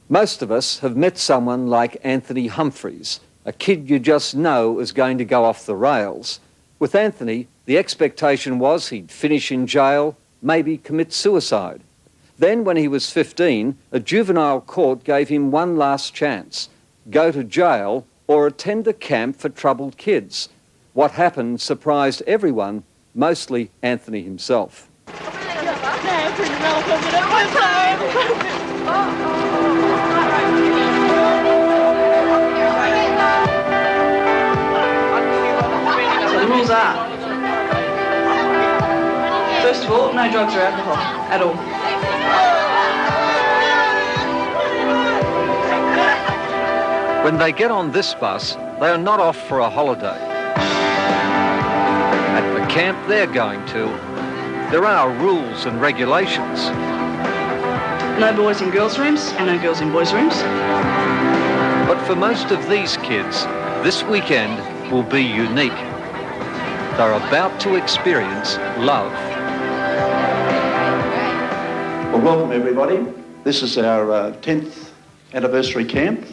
Most of us have met someone like Anthony Humphreys, a kid you just know is going to go off the rails. With Anthony, the expectation was he'd finish in jail, maybe commit suicide. Then, when he was 15, a juvenile court gave him one last chance: go to jail or attend a camp for troubled kids. What happened surprised everyone, mostly Anthony himself. So the rules are, first of all, no drugs or alcohol at all. When they get on this bus, they are not off for a holiday. At the camp they're going to, there are rules and regulations. No boys in girls' rooms and no girls in boys' rooms. But for most of these kids, this weekend will be unique. They're about to experience love. Well, welcome everybody. This is our 10th anniversary camp.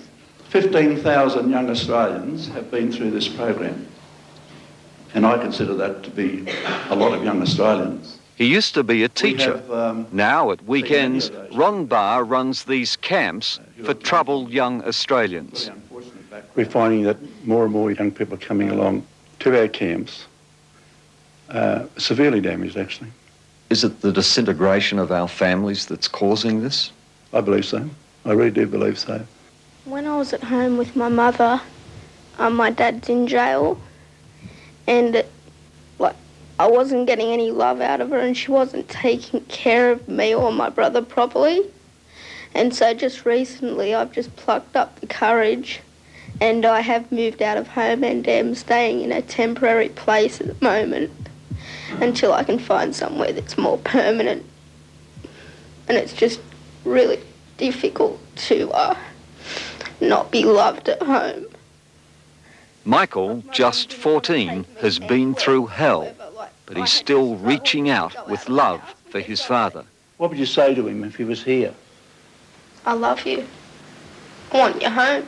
15,000 young Australians have been through this program. And I consider that to be a lot of young Australians. He used to be a teacher. Now, at weekends, Ron Barr runs these camps for troubled young Australians. We're finding that more and more young people are coming along to our camps, severely damaged actually. Is it the disintegration of our families that's causing this? I believe so. I really do believe so. When I was at home with my mother, my dad's in jail, and I wasn't getting any love out of her, and she wasn't taking care of me or my brother properly. And so just recently I've just plucked up the courage, and I have moved out of home and am staying in a temporary place at the moment until I can find somewhere that's more permanent. And it's just really difficult to not be loved at home. Michael, just 14, has been through hell, but he's still reaching out with love for his father. What would you say to him if he was here? I love you. I want you home.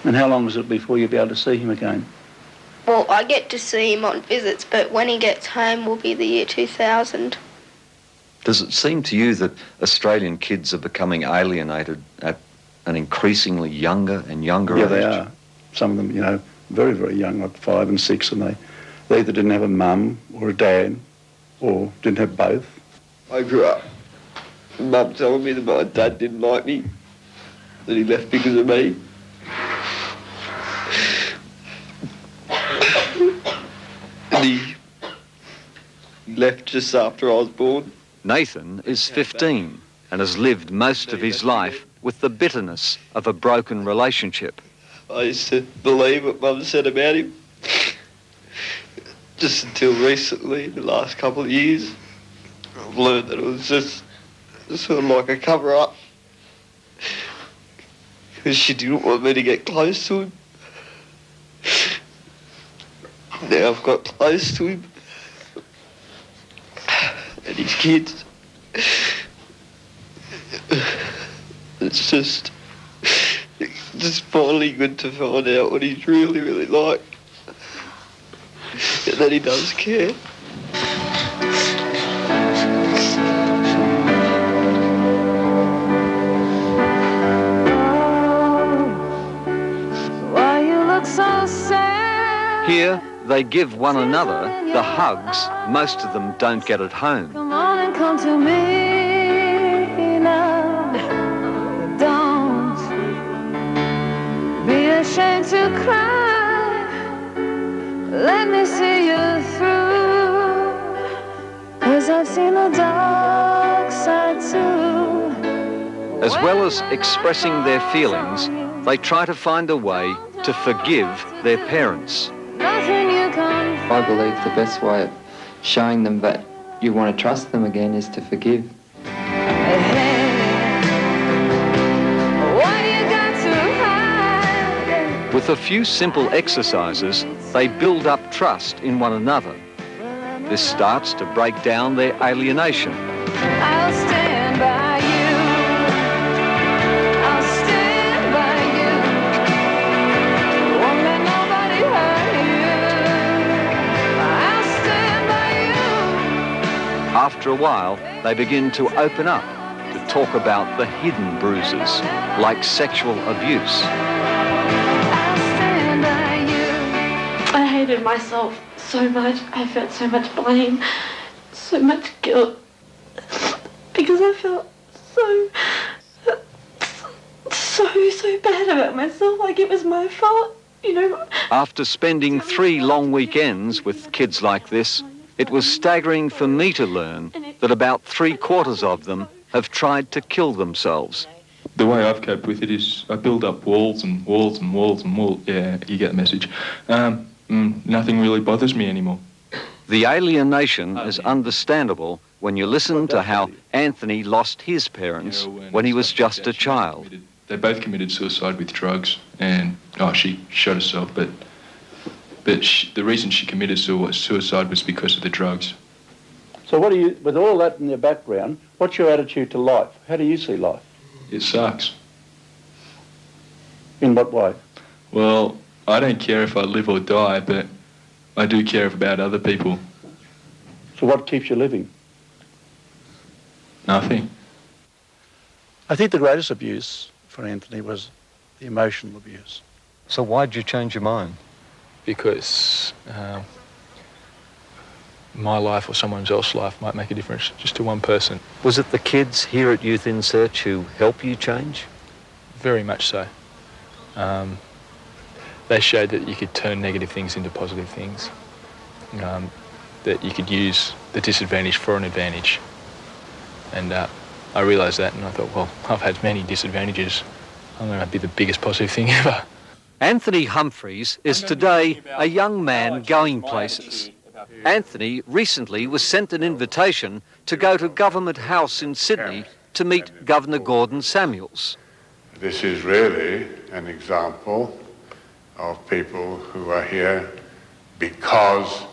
And how long was it before you'll be able to see him again? Well, I get to see him on visits, but when he gets home will be the year 2000. Does it seem to you that Australian kids are becoming alienated at an increasingly younger and younger age? Yeah, they are. Some of them, very, very young, like 5 and 6, and they either didn't have a mum or a dad or didn't have both. I grew up, Mum telling me that my dad didn't like me, that he left because of me. And he left just after I was born. Nathan is 15 and has lived most of his life with the bitterness of a broken relationship. I used to believe what Mum said about him. Just until recently, the last couple of years, I've learned that it was just sort of like a cover-up. Because she didn't want me to get close to him. Now I've got close to him. And his kids. It's just finally good to find out what he's really, really like. And that he does care. Why you look so sad? Here, they give one another the hugs most of them don't get at home. Come on and come to me now. Don't be ashamed to cry. Let me see you through. 'Cause I've seen the dark side too. As well as expressing their feelings, they try to find a way to forgive their parents. Nothing you can I believe the best way of showing them that you want to trust them again is to forgive. With a few simple exercises, they build up trust in one another. This starts to break down their alienation. I'll stand by you. after a while, they begin to open up, to talk about the hidden bruises, like sexual abuse. I hated myself so much. I felt so much blame, so much guilt, because I felt so bad about myself, like it was my fault, you know. After spending 3 long weekends with kids like this, it was staggering for me to learn that about 3/4 of them have tried to kill themselves. The way I've coped with it is I build up walls and walls and walls and walls. Yeah, you get the message. Nothing really bothers me anymore. The alienation is understandable when you listen to how Anthony lost his parents when he was just a child. They both committed suicide with drugs, and she shot herself, but the reason she committed suicide was because of the drugs. So what do you, with all that in your background, what's your attitude to life? How do you see life? It sucks. In what way? Well, I don't care if I live or die, but I do care about other people. So what keeps you living? Nothing. I think the greatest abuse for Anthony was the emotional abuse. So why'd you change your mind? Because my life or someone else's life might make a difference just to one person. Was it the kids here at Youth Insearch who helped you change? Very much so. They showed that you could turn negative things into positive things, that you could use the disadvantage for an advantage. And I realised that, and I thought, well, I've had many disadvantages. I'm going to be the biggest positive thing ever. Anthony Humphreys is today a young man going places. Anthony recently was sent an invitation to go to Government House in Sydney to meet Governor Gordon Samuels. This is really an example of people who are here because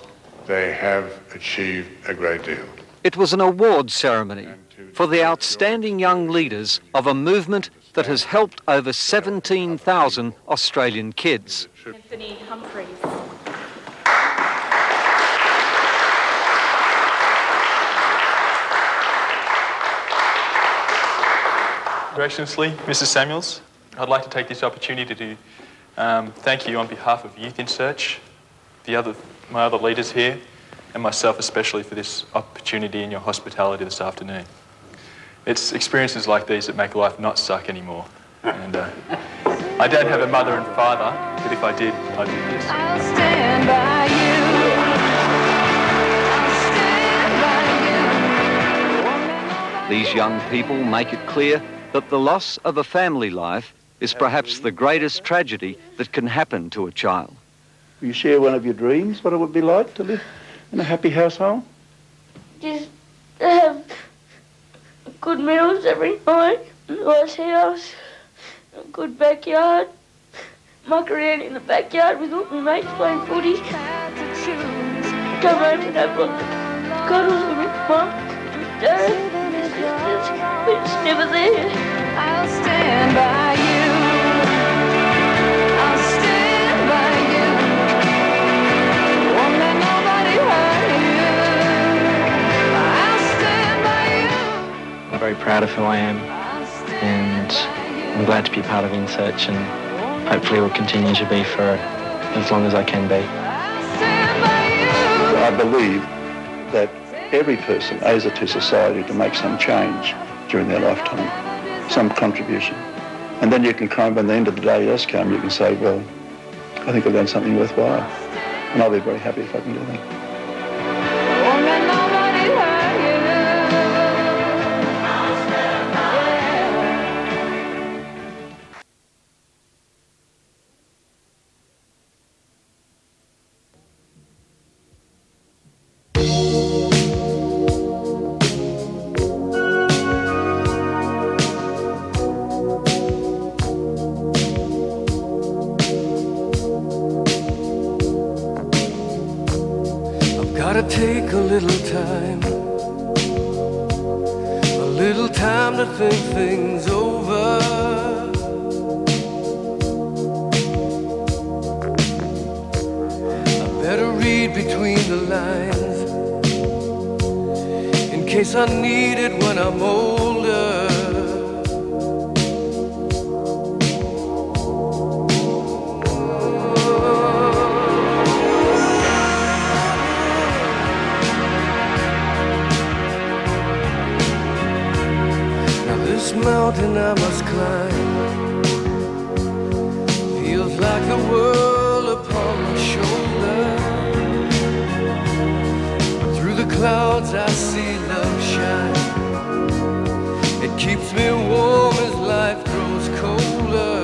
they have achieved a great deal. It was an award ceremony for the outstanding young leaders of a movement that has helped over 17,000 Australian kids. Anthony Humphreys. Graciously, Mrs. Samuels, I'd like to take this opportunity to thank you on behalf of Youth Insearch, my other leaders here, and myself especially for this opportunity and your hospitality this afternoon. It's experiences like these that make life not suck anymore. And I don't have a mother and father, but if I did, I'd do this. I'll stand by you. I'll stand by you. These young people make it clear that the loss of a family life is perhaps the greatest tragedy that can happen to a child. Will you share one of your dreams, what it would be like to live in a happy household? Just have good meals every night, a nice house, a good backyard, muck around in the backyard with all my mates playing footy, come home and have lots of cuddles with mum, with dad, and my sisters, but it's never there. I'll stand by you. I'll stand by you. Won't let nobody hurt you. I'll stand by you. I'm very proud of who I am, and I'm glad to be part of Insearch, and hopefully will continue to be for as long as I can be. I believe that every person owes it to society to make some change during their lifetime, some contribution. And then you can come, when the end of the day does come, you can say, well, I think I've done something worthwhile. And I'll be very happy if I can do that. Won't let nobody hurt you. Gotta take a little time to think things over. I better read between the lines in case I need it when I'm older. Now this mountain I must climb feels like the world upon my shoulder. Through the clouds I see love shine. It keeps me warm as life grows colder.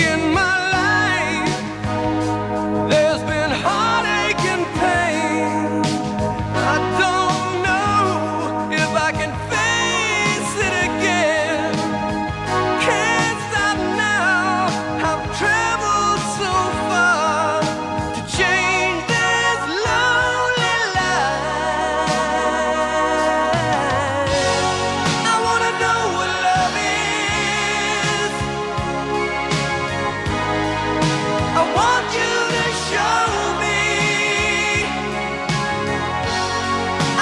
In my life there's been heartache and pain. I don't know if I can face it again. Can't stop now, I've traveled so far to change this lonely life. I wanna know what love is. I want you to show me.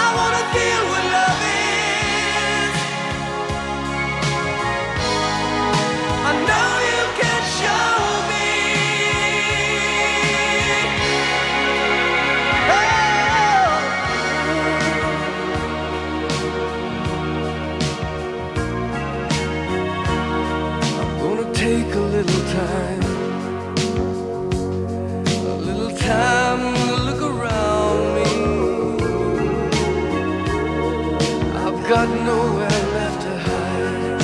I wanna feel what love is. I know you can show me. I'm gonna take a little time to look around me. I've got nowhere left to hide.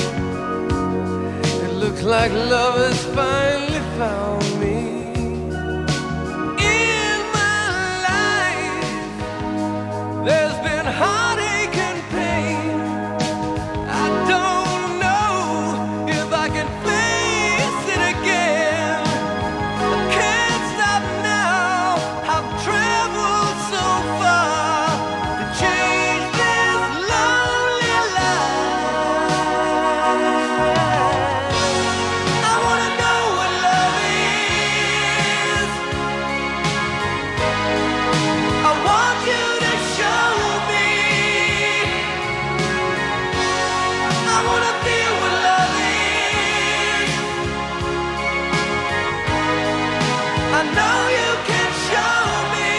It looks like love has finally found me. In my life there's been heartache and pain. I don't know if I can face it again. I can't stop now, I've traveled so far to change this lonely life. I wanna know what love is. I want you to show me. I wanna feel what love is. I know you can show me.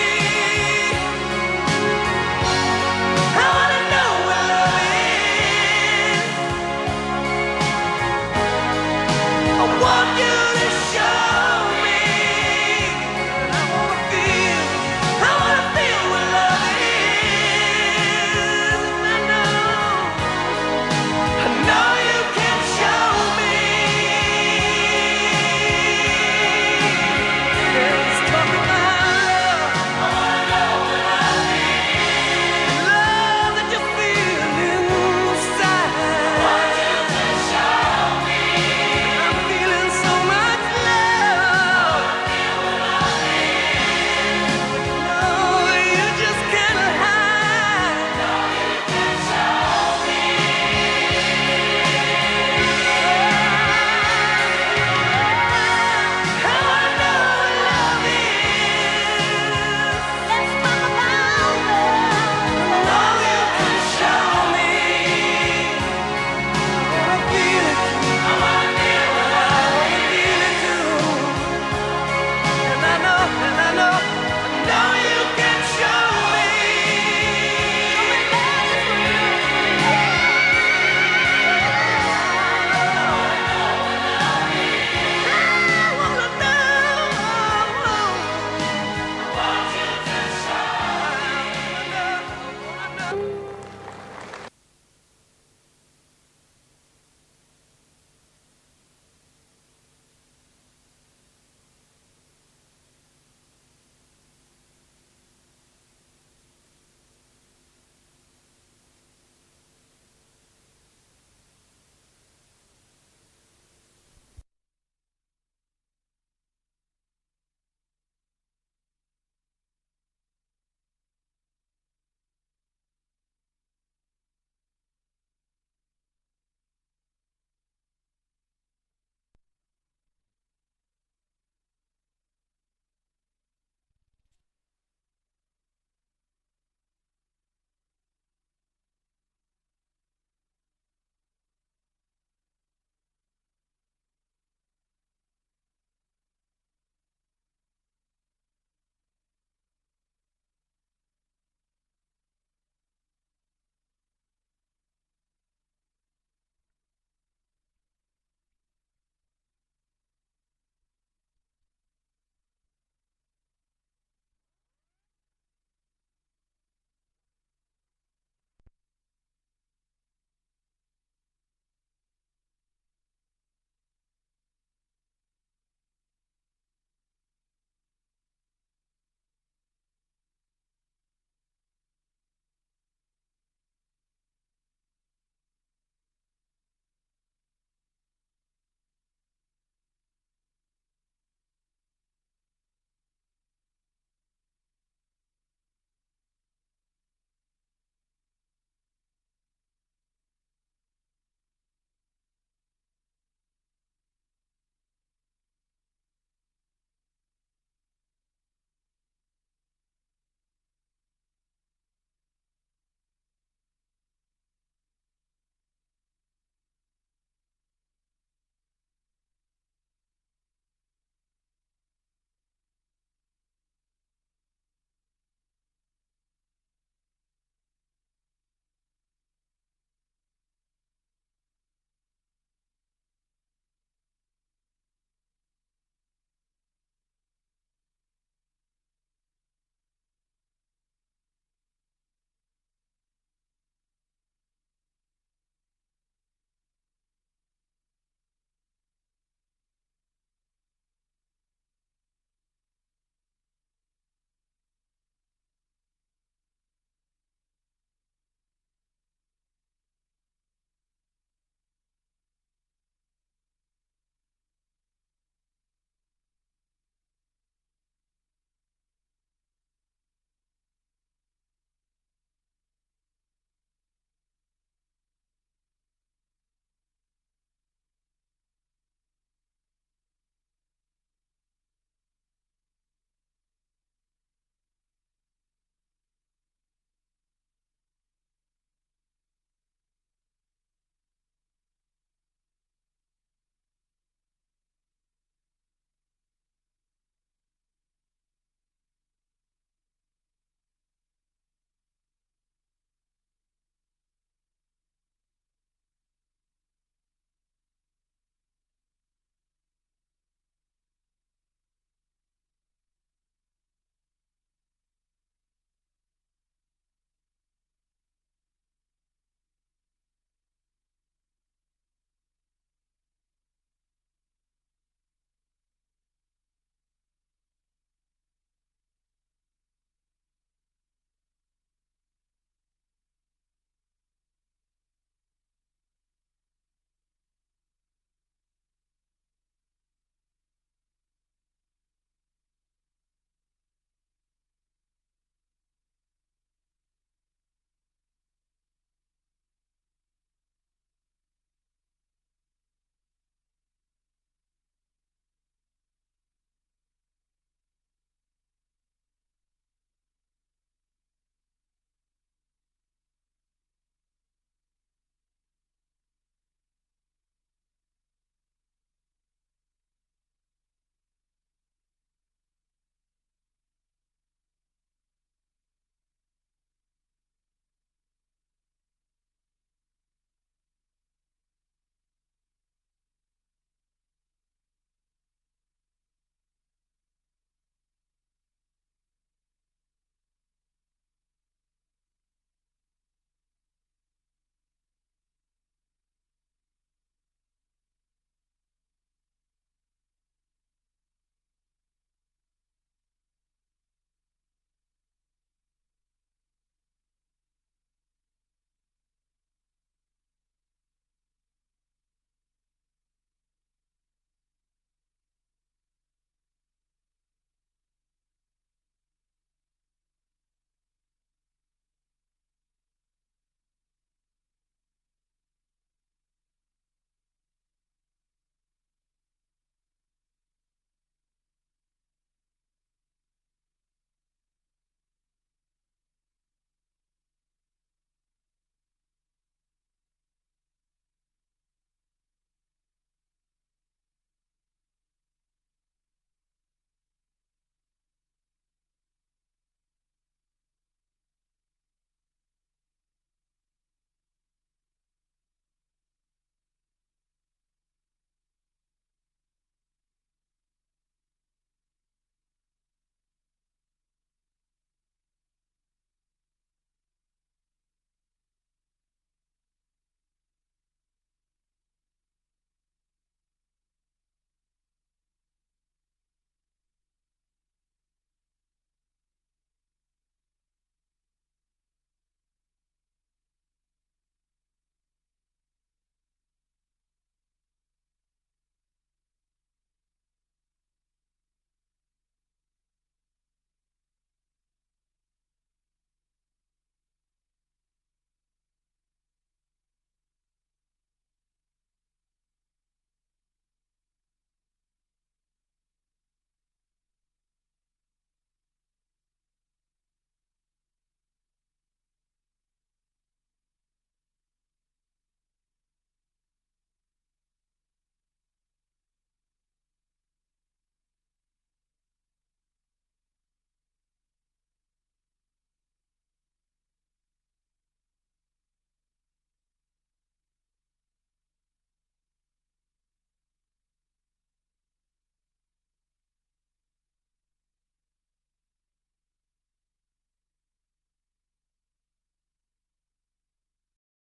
I wanna know what love is. I want you